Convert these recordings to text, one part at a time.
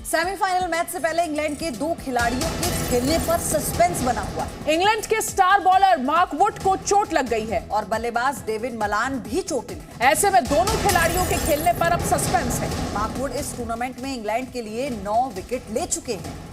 Semifinal match से पहले England के दो खिलाड़ियों के खेलने पर सस्पेंस बना हुआ है। इंग्लैंड के स्टार बॉलर मार्क वुड को चोट लग गई है और बल्लेबाज डेविड मलान भी चोटिल है। ऐसे में दोनों खिलाड़ियों के खेलने पर अब सस्पेंस है। मार्क वुड इस टूर्नामेंट में इंग्लैंड के लिए 9 विकेट ले चुके हैं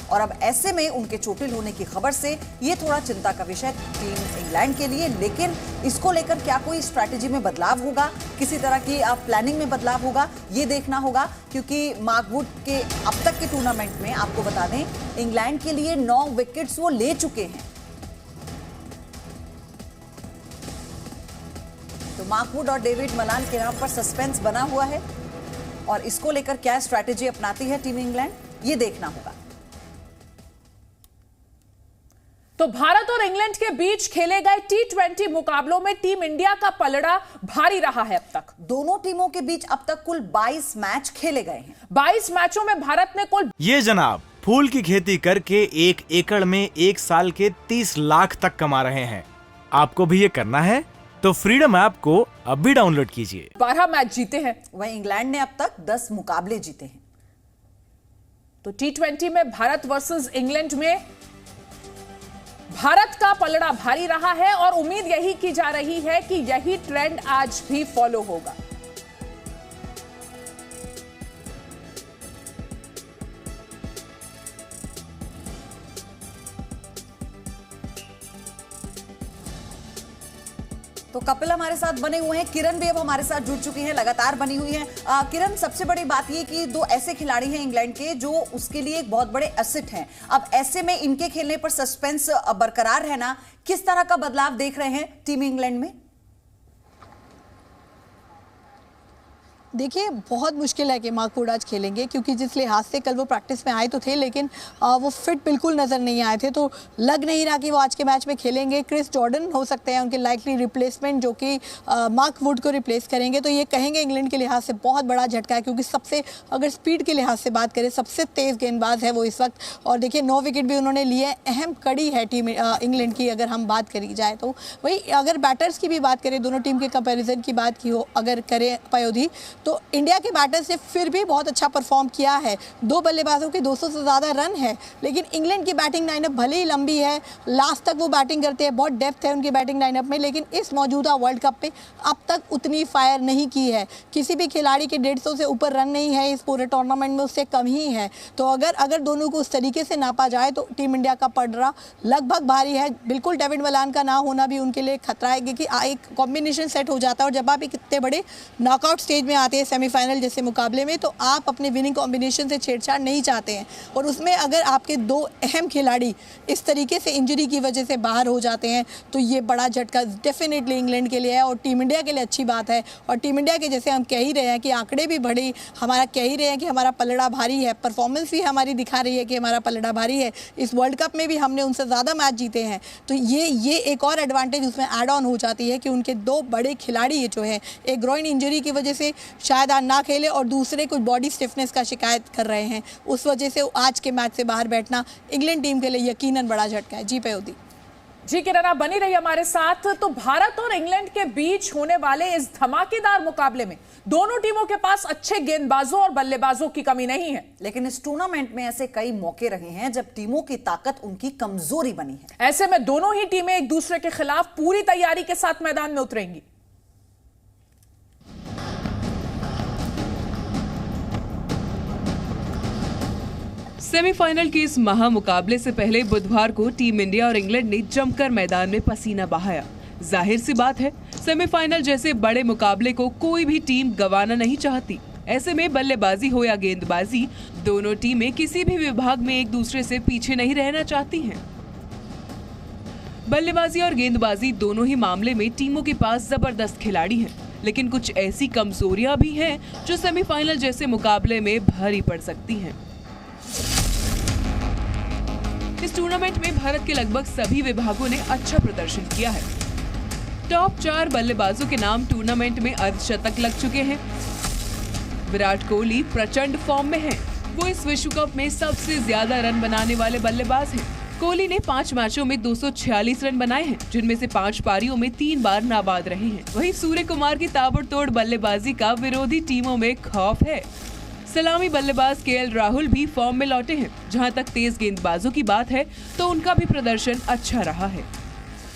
और अब ऐसे में उनके चोटिल होने की खबर से ये थोड़ा चिंता का विषय टीम इंग्लैंड के लिए। लेकिन इसको लेकर क्या कोई स्ट्रैटेजी में बदलाव होगा, किसी तरह की प्लानिंग में बदलाव होगा, ये देखना होगा, क्योंकि मार्क वुड के अब तक के टूर्नामेंट में आपको बता दें इंग्लैंड के लिए 9 विकेट्स वो ले चुके हैं। तो मार्क वुड और डेविड मलान के नाम पर सस्पेंस बना हुआ है और इसको लेकर क्या स्ट्रैटेजी अपनाती है टीम इंग्लैंड, ये देखना होगा। तो भारत और इंग्लैंड के बीच खेले गए T20 मुकाबलों में टीम इंडिया का पलड़ा भारी रहा है। अब तक दोनों टीमों के बीच अब तक कुल 22 मैच खेले गए हैं। 22 मैचों में भारत ने कुल ये जनाब फूल की खेती करके 1 एकड़ में 1 साल के 30 लाख तक कमा रहे हैं। आपको भी ये करना है तो फ्रीडम ऐप को अब भी डाउनलोड कीजिए। 12 मैच जीते हैं। वहीं इंग्लैंड ने अब तक 10 मुकाबले जीते हैं। तो T20 में भारत वर्सेस इंग्लैंड में भारत का पलड़ा भारी रहा है और उम्मीद यही की जा रही है कि यही ट्रेंड आज भी फॉलो होगा। तो कपिल हमारे साथ बने हुए हैं, किरण भी अब हमारे साथ जुड़ चुकी हैं, लगातार बनी हुई हैं। किरण, सबसे बड़ी बात ये कि दो ऐसे खिलाड़ी हैं इंग्लैंड के जो उसके लिए एक बहुत बड़े एसेट हैं। अब ऐसे में इनके खेलने पर सस्पेंस बरकरार रहना, किस तरह का बदलाव देख रहे हैं टीम इंग्लैंड में? देखिए, बहुत मुश्किल है कि मार्क वुड आज खेलेंगे, क्योंकि जिस लिहाज से कल वो प्रैक्टिस में आए तो थे लेकिन वो फिट बिल्कुल नज़र नहीं आए थे, तो लग नहीं रहा कि वो आज के मैच में खेलेंगे। क्रिस जॉर्डन हो सकते हैं उनके लाइकली रिप्लेसमेंट, जो कि मार्क वुड को रिप्लेस करेंगे। तो ये कहेंगे इंग्लैंड के लिहाज से बहुत बड़ा झटका है, क्योंकि सबसे, अगर स्पीड के लिहाज से बात करें, सबसे तेज़ गेंदबाज है वो इस वक्त। और देखिए 9 विकेट भी उन्होंने लिए, अहम कड़ी है टीम इंग्लैंड की अगर हम बात करी जाए तो। वही अगर बैटर्स की भी बात करें, दोनों टीम के कंपेरिजन की बात की हो अगर करें पयोधी, तो इंडिया के बैटर्स ने फिर भी बहुत अच्छा परफॉर्म किया है। 2 बल्लेबाजों के 200 से ज़्यादा रन है, लेकिन इंग्लैंड की बैटिंग लाइनअप भले ही लंबी है, लास्ट तक वो बैटिंग करते हैं, बहुत डेप्थ है उनकी बैटिंग लाइनअप में, लेकिन इस मौजूदा वर्ल्ड कप पे अब तक उतनी फायर नहीं की है। किसी भी खिलाड़ी के 150 से ऊपर रन नहीं है इस पूरे टूर्नामेंट में, उससे कम ही है। तो अगर दोनों को उस तरीके से नापा जाए तो टीम इंडिया का पलड़ा लगभग भारी है। बिल्कुल डेविड मलान का ना होना भी उनके लिए खतरा है, क्योंकि एक कॉम्बिनेशन सेट हो जाता है और जब आप इतने बड़े नॉकआउट स्टेज में आते हैं सेमीफाइनल जैसे मुकाबले में, तो आप अपने विनिंग कॉम्बिनेशन से छेड़छाड़ नहीं चाहते हैं। और उसमें अगर आपके 2 अहम खिलाड़ी इस तरीके से इंजरी की वजह से बाहर हो जाते हैं तो ये बड़ा झटका डेफिनेटली इंग्लैंड के लिए है और टीम इंडिया के लिए अच्छी बात है। और टीम इंडिया के, जैसे हम कह ही रहे हैं कि आंकड़े भी बड़े, हमारा कह ही रहे हैं कि हमारा पलड़ा भारी है, परफॉर्मेंस भी हमारी दिखा रही है कि हमारा पलड़ा भारी है। इस वर्ल्ड कप में भी हमने उनसे ज़्यादा मैच जीते हैं, तो ये एक और एडवांटेज उसमें ऐड ऑन हो जाती है कि उनके 2 बड़े खिलाड़ी जो हैं, एक ग्रोइन इंजरी की वजह से शायद आज ना खेले और दूसरे कुछ बॉडी स्टिफनेस का शिकायत कर रहे हैं, उस वजह से आज के मैच से बाहर बैठना इंग्लैंड टीम के लिए यकीनन बड़ा झटका है। जी पयोधी। जी किरण, आप बनी रही हमारे साथ। तो भारत और इंग्लैंड के बीच होने वाले इस धमाकेदार मुकाबले में दोनों टीमों के पास अच्छे गेंदबाजों और बल्लेबाजों की कमी नहीं है, लेकिन इस टूर्नामेंट में ऐसे कई मौके रहे हैं जब टीमों की ताकत उनकी कमजोरी बनी है। ऐसे में दोनों ही टीमें एक दूसरे के खिलाफ पूरी तैयारी के साथ मैदान में उतरेंगी। सेमीफाइनल के इस महामुकाबले से पहले बुधवार को टीम इंडिया और इंग्लैंड ने जमकर मैदान में पसीना बहाया। जाहिर सी बात है, सेमीफाइनल जैसे बड़े मुकाबले को कोई भी टीम गंवाना नहीं चाहती। ऐसे में बल्लेबाजी हो या गेंदबाजी, दोनों टीमें किसी भी विभाग में एक दूसरे से पीछे नहीं रहना चाहती हैं। बल्लेबाजी और गेंदबाजी दोनों ही मामले में टीमों के पास जबरदस्त खिलाड़ी हैं, लेकिन कुछ ऐसी कमजोरियां भी हैं जो सेमीफाइनल जैसे मुकाबले में भारी पड़ सकती हैं। इस टूर्नामेंट में भारत के लगभग सभी विभागों ने अच्छा प्रदर्शन किया है। टॉप 4 बल्लेबाजों के नाम टूर्नामेंट में अर्धशतक लग चुके हैं। विराट कोहली प्रचंड फॉर्म में हैं। वो इस विश्व कप में सबसे ज्यादा रन बनाने वाले बल्लेबाज हैं। कोहली ने 5 मैचों में 246 रन बनाए हैं, जिनमें से 5 पारियों में 3 बार नाबाद रहे हैं। वहीं सूर्य कुमार की ताबड़तोड़ बल्लेबाजी का विरोधी टीमों में खौफ है। सलामी बल्लेबाज केएल राहुल भी फॉर्म में लौटे हैं। जहां तक तेज गेंदबाजों की बात है तो उनका भी प्रदर्शन अच्छा रहा है।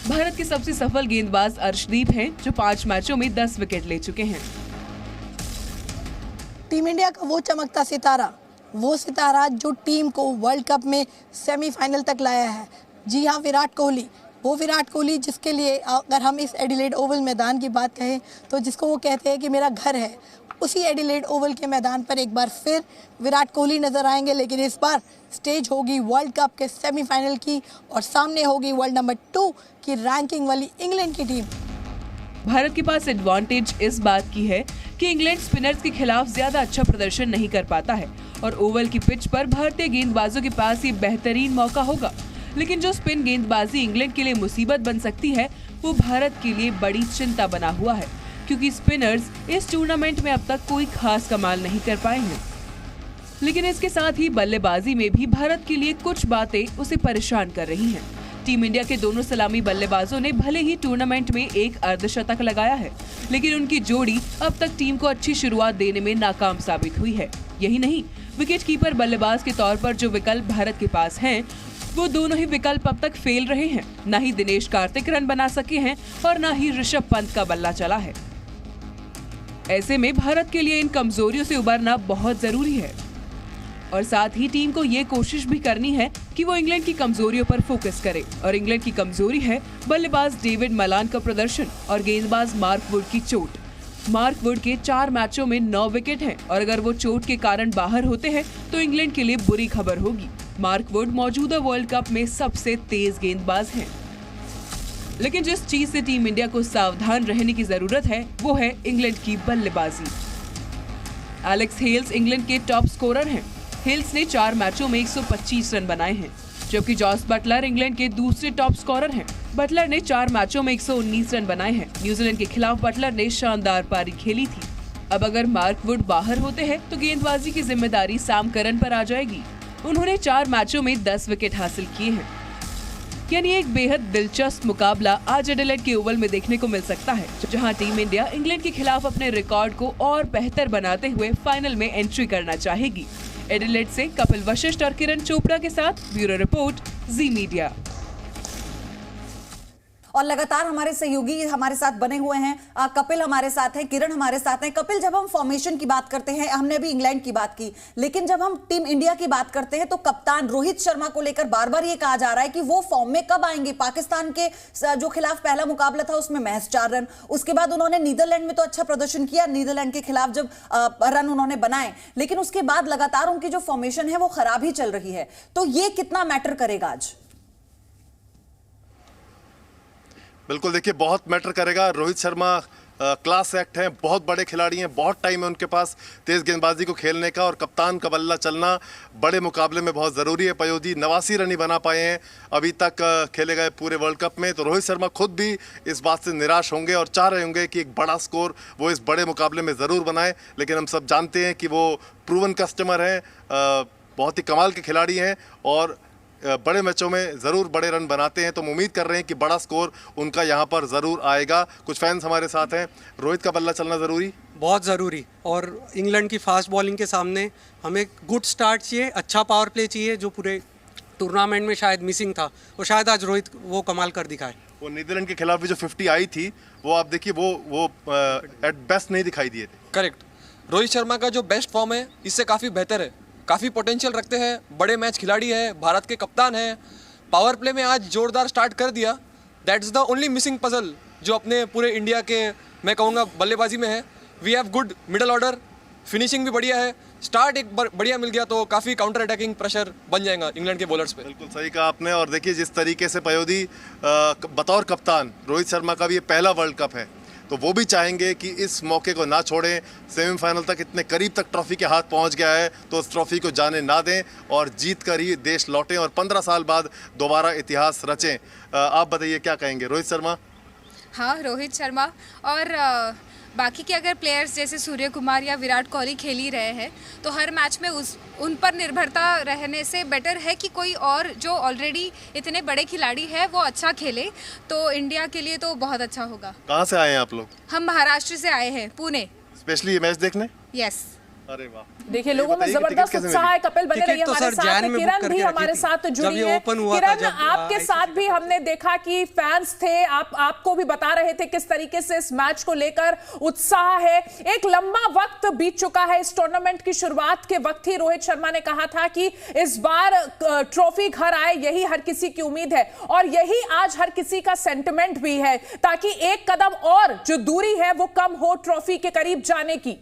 भारत के सबसे सफल गेंदबाज अर्शदीप हैं, जो 5 मैचों में 10 विकेट ले चुके हैं। टीम इंडिया का वो सितारा जो टीम को वर्ल्ड कप में सेमीफाइनल तक लाया है। जी हाँ, विराट कोहली जिसके लिए अगर हम इस एडिलेड ओवल मैदान की बात कहें तो जिसको वो कहते हैं कि मेरा घर है, उसी एडिलेड ओवल के मैदान पर एक बार फिर विराट कोहली नजर आएंगे। लेकिन इस बार स्टेज होगी वर्ल्ड कप के सेमीफाइनल की और सामने होगी वर्ल्ड नंबर 2 की रैंकिंग वाली इंग्लैंड की टीम। भारत के पास एडवांटेज इस बात की है कि इंग्लैंड स्पिनर्स के खिलाफ ज्यादा अच्छा प्रदर्शन नहीं कर पाता है और ओवल की पिच पर भारतीय गेंदबाजों के पास ये बेहतरीन मौका होगा। लेकिन जो स्पिन गेंदबाजी इंग्लैंड के लिए मुसीबत बन सकती है, वो भारत के लिए बड़ी चिंता बना हुआ है, क्योंकि स्पिनर्स इस टूर्नामेंट में अब तक कोई खास कमाल नहीं कर पाए हैं। लेकिन इसके साथ ही बल्लेबाजी में भी भारत के लिए कुछ बातें उसे परेशान कर रही हैं। टीम इंडिया के दोनों सलामी बल्लेबाजों ने भले ही टूर्नामेंट में एक अर्धशतक लगाया है, लेकिन उनकी जोड़ी अब तक टीम को अच्छी शुरुआत देने में नाकाम साबित हुई है। यही नहीं, विकेट कीपर बल्लेबाज के तौर पर जो विकल्प भारत के पास हैं, वो दोनों ही विकल्प अब तक फेल रहे हैं। न ही दिनेश कार्तिक रन बना सके हैं और न ही ऋषभ पंत का बल्ला चला है। ऐसे में भारत के लिए इन कमजोरियों से उबरना बहुत जरूरी है और साथ ही टीम को ये कोशिश भी करनी है कि वो इंग्लैंड की कमजोरियों पर फोकस करे। और इंग्लैंड की कमजोरी है बल्लेबाज डेविड मलान का प्रदर्शन और गेंदबाज मार्क वुड की चोट। मार्क वुड के 4 मैचों में 9 विकेट हैं और अगर वो चोट के कारण बाहर होते हैं तो इंग्लैंड के लिए बुरी खबर होगी। मार्क वुड मौजूदा वर्ल्ड कप में सबसे तेज गेंदबाज हैं। लेकिन जिस चीज से टीम इंडिया को सावधान रहने की जरूरत है, वो है इंग्लैंड की बल्लेबाजी। एलेक्स हेल्स इंग्लैंड के टॉप स्कोरर हैं। हेल्स ने 4 मैचों में 125 रन बनाए हैं, जबकि जॉस बटलर इंग्लैंड के दूसरे टॉप स्कोरर हैं। बटलर ने 4 मैचों में 119 रन बनाए हैं। न्यूजीलैंड के खिलाफ बटलर ने शानदार पारी खेली थी। अब अगर मार्क वुड बाहर होते हैं तो गेंदबाजी की जिम्मेदारी सैम करन पर आ जाएगी। उन्होंने 4 मैचों में 10 विकेट हासिल किए हैं। यानी एक बेहद दिलचस्प मुकाबला आज एडिलेड के ओवल में देखने को मिल सकता है, जहां टीम इंडिया इंग्लैंड के खिलाफ अपने रिकॉर्ड को और बेहतर बनाते हुए फाइनल में एंट्री करना चाहेगी। एडिलेड से कपिल वशिष्ठ और किरण चोपड़ा के साथ ब्यूरो रिपोर्ट, जी मीडिया। और लगातार हमारे सहयोगी हमारे साथ बने हुए हैं। कपिल हमारे साथ हैं, किरण हमारे साथ हैं। कपिल, जब हम फॉर्मेशन की बात करते हैं, हमने अभी इंग्लैंड की बात की, लेकिन जब हम टीम इंडिया की बात करते हैं तो कप्तान रोहित शर्मा को लेकर बार बार ये कहा जा रहा है कि वो फॉर्म में कब आएंगे। पाकिस्तान के जो खिलाफ पहला मुकाबला था उसमें महज 4 रन, उसके बाद उन्होंने नीदरलैंड में तो अच्छा प्रदर्शन किया, नीदरलैंड के खिलाफ जब रन उन्होंने बनाए, लेकिन उसके बाद लगातार उनकी जो फॉर्मेशन है वो खराब ही चल रही है। तो ये कितना मैटर करेगा आज? बिल्कुल, देखिए बहुत मैटर करेगा। रोहित शर्मा क्लास एक्ट हैं, बहुत बड़े खिलाड़ी हैं, बहुत टाइम है उनके पास तेज गेंदबाजी को खेलने का और कप्तान का बल्ला चलना बड़े मुकाबले में बहुत ज़रूरी है। पयोदी 89 रन ही बना पाए हैं अभी तक खेले गए पूरे वर्ल्ड कप में, तो रोहित शर्मा खुद भी इस बात से निराश होंगे और चाह रहे होंगे कि एक बड़ा स्कोर वो इस बड़े मुकाबले में ज़रूर बनाए। लेकिन हम सब जानते हैं कि वो प्रूवन कस्टमर हैं, बहुत ही कमाल के खिलाड़ी हैं और बड़े मैचों में ज़रूर बड़े रन बनाते हैं। तो हम उम्मीद कर रहे हैं कि बड़ा स्कोर उनका यहाँ पर ज़रूर आएगा। कुछ फैंस हमारे साथ हैं। रोहित का बल्ला चलना ज़रूरी, बहुत ज़रूरी, और इंग्लैंड की फास्ट बॉलिंग के सामने हमें गुड स्टार्ट चाहिए, अच्छा पावर प्ले चाहिए, जो पूरे टूर्नामेंट में शायद मिसिंग था, और शायद आज रोहित वो कमाल कर दिखाए। वो नीदरलैंड के खिलाफ भी जो 50 आई थी, वो आप देखिए वो एट बेस्ट नहीं दिखाई दिए थे। करेक्ट, रोहित शर्मा का जो बेस्ट फॉर्म है इससे काफ़ी बेहतर है, काफ़ी पोटेंशियल रखते हैं, बड़े मैच खिलाड़ी है, भारत के कप्तान हैं, पावर प्ले में आज जोरदार स्टार्ट कर दिया। That's the only missing puzzle जो अपने पूरे इंडिया के मैं कहूँगा बल्लेबाजी में है। We have good middle order, finishing भी बढ़िया है, स्टार्ट एक बढ़िया मिल गया तो काफ़ी काउंटर अटैकिंग प्रेशर बन जाएगा इंग्लैंड के बॉलर्स पे। बिल्कुल सही कहा आपने। और देखिए जिस तरीके से पयोदी बतौर कप्तान, रोहित शर्मा का भी ये पहला वर्ल्ड कप है, तो वो भी चाहेंगे कि इस मौके को ना छोड़ें। सेमीफाइनल तक इतने करीब तक ट्रॉफी के हाथ पहुंच गया है, तो उस ट्रॉफी को जाने ना दें और जीत कर ही देश लौटें और 15 साल बाद दोबारा इतिहास रचें। आप बताइए क्या कहेंगे रोहित शर्मा? हाँ, रोहित शर्मा और बाकी के अगर प्लेयर्स जैसे सूर्य कुमार या विराट कोहली खेल ही रहे हैं, तो हर मैच में उन पर निर्भरता रहने से बेटर है कि कोई और जो ऑलरेडी इतने बड़े खिलाड़ी है वो अच्छा खेले, तो इंडिया के लिए तो बहुत अच्छा होगा। कहाँ से आए हैं आप लोग? हम महाराष्ट्र से आए हैं, पुणे। स्पेशली ये मैच देखने? यस। अरे वाह, देखिए लोगों में जबरदस्त उत्साह है। कपिल बने रहिए हमारे साथ, किरण भी हमारे साथ जुड़ी है। किरण, आपके साथ भी हमने देखा कि फैंस थे, आपको भी बता रहे थे किस तरीके से इस मैच को लेकर उत्साह है। एक लंबा वक्त बीत चुका है, इस टूर्नामेंट की शुरुआत के वक्त ही रोहित शर्मा ने कहा था कि इस बार ट्रॉफी घर आए, यही हर किसी की उम्मीद है और यही आज हर किसी का सेंटिमेंट भी है, ताकि एक कदम और जो दूरी है वो कम हो ट्रॉफी के करीब जाने की।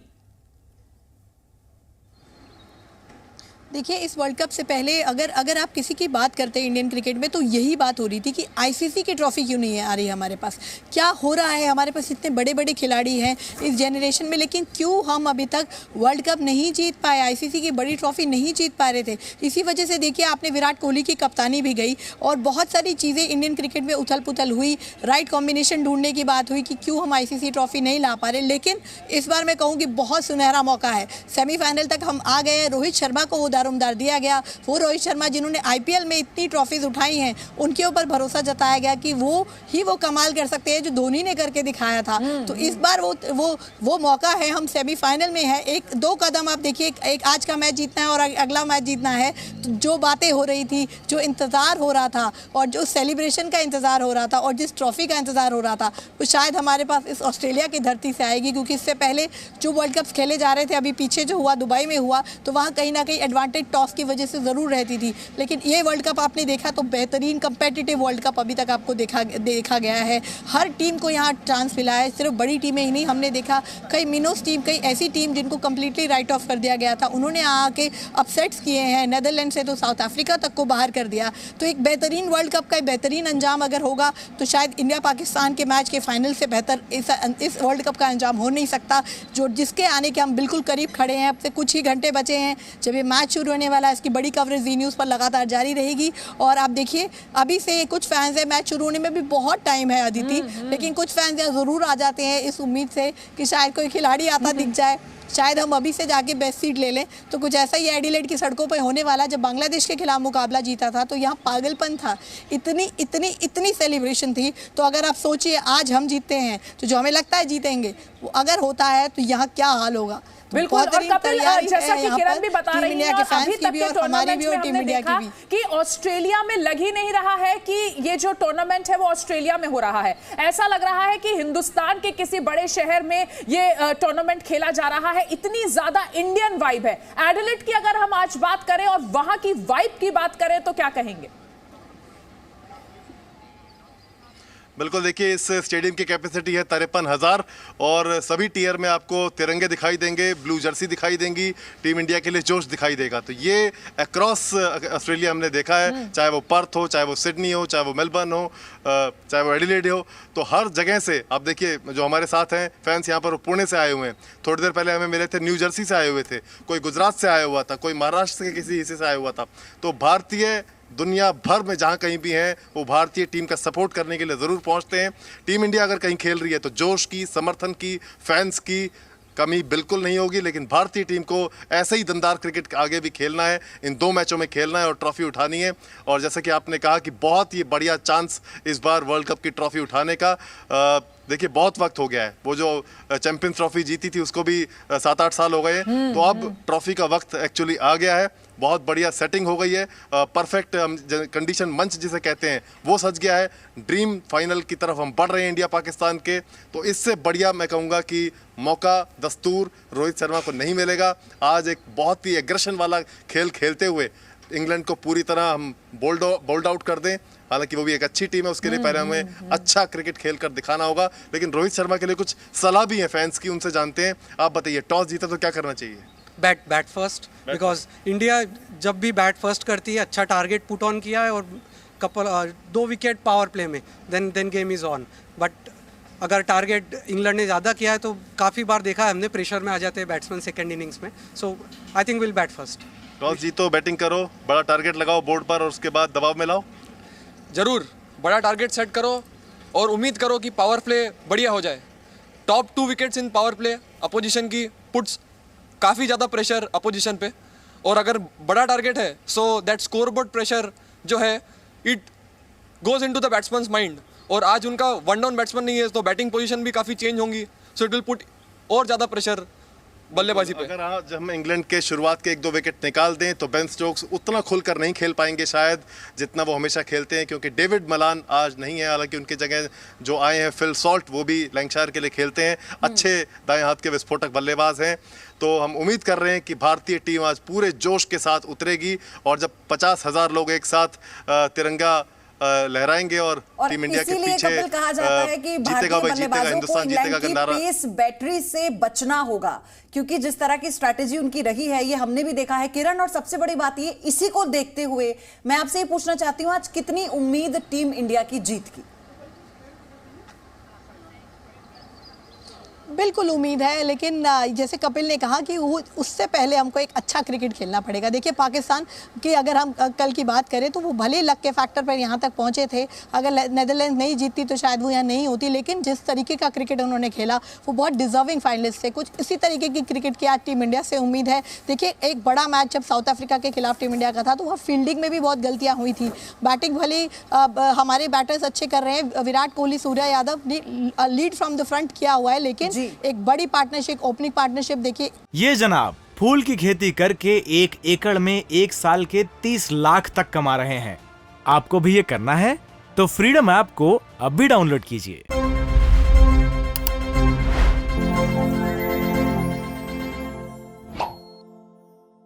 देखिए, इस वर्ल्ड कप से पहले अगर आप किसी की बात करते हैं इंडियन क्रिकेट में, तो यही बात हो रही थी कि आईसीसी की ट्रॉफी क्यों नहीं आ रही है हमारे पास, क्या हो रहा है, हमारे पास इतने बड़े बड़े खिलाड़ी हैं इस जनरेशन में, लेकिन क्यों हम अभी तक वर्ल्ड कप नहीं जीत पाए, आईसीसी की बड़ी ट्रॉफी नहीं जीत पा रहे थे। इसी वजह से देखिए, आपने विराट कोहली की कप्तानी भी गई और बहुत सारी चीज़ें इंडियन क्रिकेट में उथल पुथल हुई, राइट कॉम्बिनेशन ढूंढने की बात हुई कि क्यों हम आईसीसी ट्रॉफी नहीं ला पा रहे। लेकिन इस बार मैं कहूँ कि बहुत सुनहरा मौका है, सेमीफाइनल तक हम आ गए हैं। रोहित शर्मा को वो दारोमदार दिया गया, वो रोहित शर्मा जिन्होंने आईपीएल में इतनी ट्रॉफीज उठाई हैं, उनके ऊपर भरोसा जताया गया कि वो कमाल कर सकते हैं जो धोनी ने करके दिखाया था। तो इस बार वो मौका है, हम सेमीफाइनल में है। एक दो कदम आप देखिए, एक आज का मैच जीतना है और अगला मैच जीतना है। तो जो बातें हो रही थी, जो इंतजार हो रहा था और जो सेलिब्रेशन का इंतजार हो रहा था और जिस ट्रॉफी का इंतजार हो रहा था, वो शायद हमारे पास इस ऑस्ट्रेलिया की धरती से आएगी, क्योंकि इससे पहले जो वर्ल्ड कप खेले जा रहे थे, अभी पीछे जो हुआ दुबई में हुआ, तो वहाँ कहीं ना कहीं एडवांटेज टॉस की वजह से ज़रूर रहती थी। लेकिन ये वर्ल्ड कप आपने देखा तो बेहतरीन कंपेटिटिव वर्ल्ड कप अभी तक आपको देखा गया है। हर टीम को यहाँ चांस मिला है, सिर्फ बड़ी टीमें ही नहीं, हमने देखा कई मिनोस टीम, कई ऐसी टीम जिनको कम्प्लीटली राइट ऑफ कर दिया गया था, उन्होंने आके अपसेट्स किए हैं। नेदरलैंड से तो साउथ अफ्रीका तक को बाहर कर दिया। तो एक बेहतरीन वर्ल्ड कप का बेहतरीन अंजाम अगर होगा तो शायद इंडिया पाकिस्तान के मैच के फाइनल से बेहतर इस वर्ल्ड कप का अंजाम हो नहीं सकता, जो जिसके आने के हम बिल्कुल करीब खड़े हैं। अब से कुछ ही घंटे बचे हैं जब ये मैच शुरू होने वाला है। इसकी बड़ी कवरेज जी न्यूज़ पर लगातार जारी रहेगी। और आप देखिए, अभी से कुछ फैंस हैं, मैच शुरू होने में भी बहुत टाइम है अदिति, लेकिन कुछ फैंस यहाँ ज़रूर आ जाते हैं इस उम्मीद से कि शायद कोई खिलाड़ी आता दिख जाए, शायद हम अभी से जाके बेस्ट सीट ले लें। तो कुछ ऐसा ही एडिलेड की सड़कों पर होने वाला। जब बांग्लादेश के खिलाफ मुकाबला जीता था तो यहाँ पागलपन था, इतनी सेलिब्रेशन थी। तो अगर आप सोचिए, आज हम जीतते हैं तो जो हमें लगता है जीतेंगे, वो अगर होता है तो यहाँ क्या हाल होगा। बिल्कुल। और कपिल, जैसा कि किरण भी बता रही है, अभी तक के टूर्नामेंट में हमने देखा कि ऑस्ट्रेलिया में लग ही नहीं रहा है कि ये जो टूर्नामेंट है वो ऑस्ट्रेलिया में हो रहा है। ऐसा लग रहा है कि हिंदुस्तान के किसी बड़े शहर में ये टूर्नामेंट खेला जा रहा है। इतनी ज्यादा इंडियन वाइब है। एडिलेड की अगर हम आज बात करें और वहां की वाइब की बात करें तो क्या कहेंगे? बिल्कुल, देखिए इस स्टेडियम की कैपेसिटी है 53,000 और सभी टियर में आपको तिरंगे दिखाई देंगे, ब्लू जर्सी दिखाई देंगी, टीम इंडिया के लिए जोश दिखाई देगा। तो ये अक्रॉस ऑस्ट्रेलिया हमने देखा है, चाहे वो पर्थ हो, चाहे वो सिडनी हो, चाहे वो मेलबर्न हो, चाहे वो एडिलेड हो, तो हर जगह से आप देखिए जो हमारे साथ हैं फैंस यहाँ पर पुणे से आए हुए हैं, थोड़ी देर पहले हमें मिले थे न्यू जर्सी से आए हुए थे, कोई गुजरात से आया हुआ था, कोई महाराष्ट्र के किसी हिस्से से आया हुआ था। तो भारतीय दुनिया भर में जहाँ कहीं भी हैं वो भारतीय टीम का सपोर्ट करने के लिए ज़रूर पहुँचते हैं। टीम इंडिया अगर कहीं खेल रही है तो जोश की, समर्थन की, फैंस की कमी बिल्कुल नहीं होगी। लेकिन भारतीय टीम को ऐसे ही दमदार क्रिकेट आगे भी खेलना है, इन 2 मैचों में खेलना है और ट्रॉफी उठानी है। और जैसा कि आपने कहा कि बहुत ही बढ़िया चांस इस बार वर्ल्ड कप की ट्रॉफी उठाने का। देखिए बहुत वक्त हो गया है, वो जो चैंपियंस ट्रॉफी जीती थी उसको भी 7-8 साल हो गए, तो अब ट्रॉफी का वक्त एक्चुअली आ गया है। बहुत बढ़िया सेटिंग हो गई है, परफेक्ट कंडीशन मंच जिसे कहते हैं वो सज गया है। ड्रीम फाइनल की तरफ हम बढ़ रहे हैं इंडिया पाकिस्तान के। तो इससे बढ़िया मैं कहूँगा कि मौका, दस्तूर रोहित शर्मा को नहीं मिलेगा। आज एक बहुत ही एग्रेशन वाला खेल खेलते हुए इंग्लैंड को पूरी तरह हम बोल्ड आउट कर दें। हालांकि वो भी एक अच्छी टीम है, उसके लिए पहले हमें अच्छा क्रिकेट खेल कर दिखाना होगा। लेकिन रोहित शर्मा के लिए कुछ सलाह भी है फैंस की, उनसे जानते हैं। आप बताइए, टॉस जीता तो क्या करना चाहिए? बैट फर्स्ट, बिकॉज इंडिया जब भी बैट फर्स्ट करती है, अच्छा टारगेट पुट ऑन किया है और 2 विकेट पावर प्ले में, then game is on. But अगर टारगेट इंग्लैंड ने ज़्यादा किया है तो काफ़ी बार देखा है हमने, प्रेशर में आ जाते हैं बैट्समैन सेकेंड इनिंग्स में। So I think will bat first. Toss जीतो, बैटिंग करो, बड़ा टारगेट लगाओ बोर्ड पर और उसके बाद दबाव में लाओ। जरूर बड़ा टारगेट सेट करो और उम्मीद करो कि पावर प्ले बढ़िया हो जाए। Top 2 wickets in power play opposition की पुट्स काफ़ी ज़्यादा प्रेशर अपोजिशन पे, और अगर बड़ा टारगेट है सो दैट स्कोरबोर्ड प्रेशर जो है it goes into the batsmen mind. और आज उनका 1 डाउन बैट्समैन नहीं है तो बैटिंग पोजीशन भी काफ़ी चेंज होंगी, सो इट विल पुट और ज़्यादा प्रेशर बल्लेबाजी पे। अगर आज हम इंग्लैंड के शुरुआत के 1-2 विकेट निकाल दें तो बेन स्टोक्स उतना खुलकर नहीं खेल पाएंगे शायद जितना वो हमेशा खेलते हैं, क्योंकि डेविड मलान आज नहीं है। हालांकि उनकी जगह जो आए हैं फिल सॉल्ट, वो भी लैंकाशायर के लिए खेलते हैं, अच्छे दाएं हाथ के विस्फोटक बल्लेबाज हैं। तो हम उम्मीद कर रहे हैं कि भारतीय टीम आज पूरे जोश के साथ उतरेगी और जब 50,000 लोग एक साथ तिरंगा लहराएंगे और टीम इंडिया के पीछे कहा जाता है कि जीतेगा भाई जीतेगा, हिंदुस्तान जीतेगा का नारा। पेस बैटरी से बचना होगा, क्योंकि जिस तरह की स्ट्रैटेजी उनकी रही है ये हमने भी देखा है किरण। और सबसे बड़ी बात ये, इसी को देखते हुए मैं आपसे ये पूछना चाहती हूँ, आज कितनी उम्मीद टीम इंडिया की जीत की? बिल्कुल उम्मीद है, लेकिन जैसे कपिल ने कहा कि वो उससे पहले हमको एक अच्छा क्रिकेट खेलना पड़ेगा। देखिए पाकिस्तान की अगर हम कल की बात करें तो वो भले लक के फैक्टर पर यहाँ तक पहुँचे थे, अगर नेदरलैंड नहीं जीतती तो शायद वो यहाँ नहीं होती, लेकिन जिस तरीके का क्रिकेट उन्होंने खेला वो बहुत डिजर्विंग फाइनलिस्ट थे। कुछ इसी तरीके की क्रिकेट की आज टीम इंडिया से उम्मीद है। देखिए एक बड़ा मैच जब साउथ अफ्रीका के खिलाफ टीम इंडिया का था तो वहाँ फील्डिंग में भी बहुत गलतियाँ हुई थी। बैटिंग भले हमारे बैटर्स अच्छे कर रहे हैं, विराट कोहली, सूर्या यादव ने लीड फ्रॉम द फ्रंट किया हुआ है, लेकिन एक बड़ी पार्टनरशिप, ओपनिंग पार्टनरशिप देखिए। ये जनाब फूल की खेती करके 1 एकड़ में 1 साल के 30 लाख तक कमा रहे हैं। आपको भी ये करना है तो फ्रीडम ऐप को अब भी डाउनलोड कीजिए।